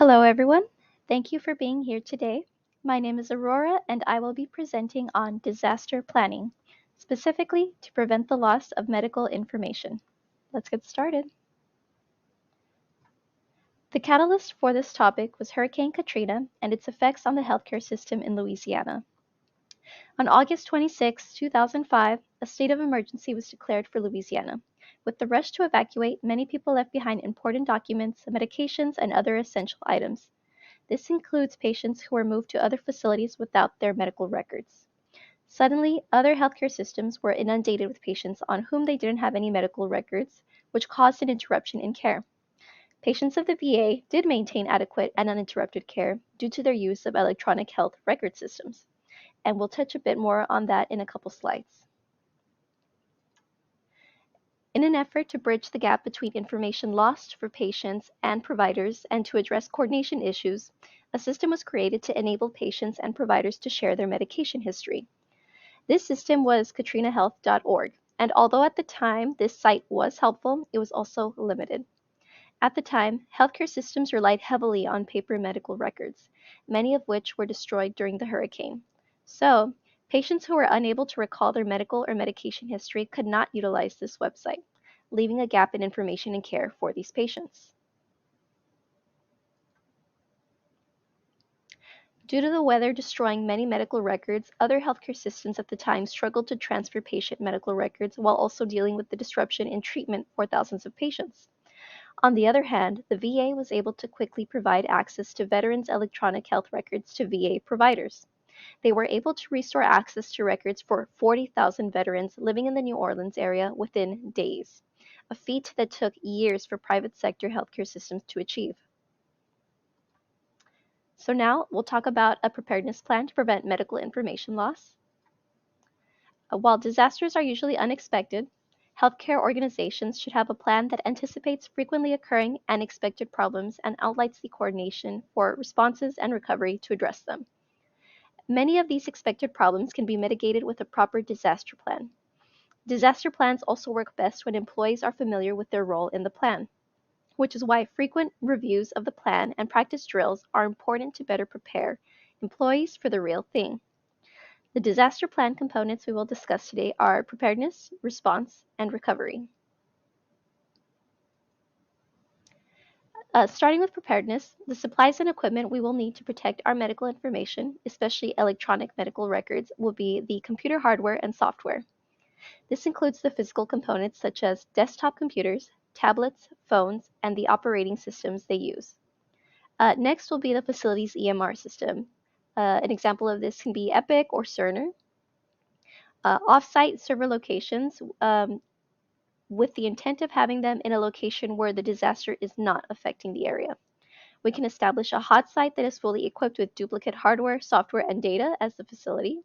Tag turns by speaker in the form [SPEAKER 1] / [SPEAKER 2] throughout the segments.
[SPEAKER 1] Hello, everyone. Thank you for being here today. My name is Aurora, and I will be presenting on disaster planning, specifically to prevent the loss of medical information. Let's get started. The catalyst for this topic was Hurricane Katrina and its effects on the healthcare system in Louisiana. On August 26, 2005, a state of emergency was declared for Louisiana. With the rush to evacuate, many people left behind important documents, medications, and other essential items. This includes patients who were moved to other facilities without their medical records. Suddenly, other healthcare systems were inundated with patients on whom they didn't have any medical records, which caused an interruption in care. Patients of the VA did maintain adequate and uninterrupted care due to their use of electronic health record systems, and we'll touch a bit more on that in a couple slides. In an effort to bridge the gap between information lost for patients and providers and to address coordination issues, a system was created to enable patients and providers to share their medication history. This system was katrinahealth.org, and although at the time this site was helpful, it was also limited. At the time, healthcare systems relied heavily on paper medical records, many of which were destroyed during the hurricane. So, patients who were unable to recall their medical or medication history could not utilize this website, leaving a gap in information and care for these patients. Due to the weather destroying many medical records, other healthcare systems at the time struggled to transfer patient medical records while also dealing with the disruption in treatment for thousands of patients. On the other hand, the VA was able to quickly provide access to veterans' electronic health records to VA providers. They were able to restore access to records for 40,000 veterans living in the New Orleans area within days, a feat that took years for private sector healthcare systems to achieve. So now we'll talk about a preparedness plan to prevent medical information loss. While disasters are usually unexpected, healthcare organizations should have a plan that anticipates frequently occurring and expected problems and outlines the coordination for responses and recovery to address them. Many of these expected problems can be mitigated with a proper disaster plan. Disaster plans also work best when employees are familiar with their role in the plan, which is why frequent reviews of the plan and practice drills are important to better prepare employees for the real thing. The disaster plan components we will discuss today are preparedness, response, and recovery. Starting with preparedness, the supplies and equipment we will need to protect our medical information, especially electronic medical records, will be the computer hardware and software. This includes the physical components such as desktop computers, tablets, phones, and the operating systems they use. Next will be the facility's EMR system. An example of this can be Epic or Cerner. Off-site server locations with the intent of having them in a location where the disaster is not affecting the area. We can establish a hot site that is fully equipped with duplicate hardware, software, and data as the facility.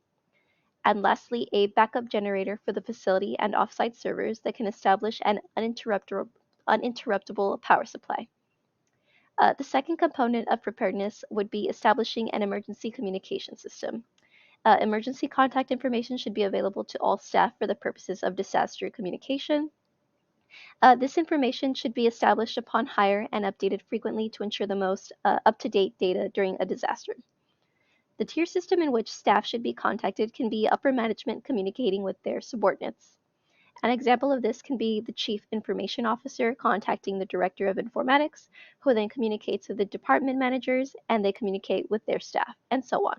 [SPEAKER 1] And lastly, a backup generator for the facility and offsite servers that can establish an uninterruptible power supply. The second component of preparedness would be establishing an emergency communication system. Emergency contact information should be available to all staff for the purposes of disaster communication. This information should be established upon hire and updated frequently to ensure the most up-to-date data during a disaster. The tier system in which staff should be contacted can be upper management communicating with their subordinates. An example of this can be the Chief Information Officer contacting the Director of Informatics, who then communicates with the department managers and they communicate with their staff, and so on.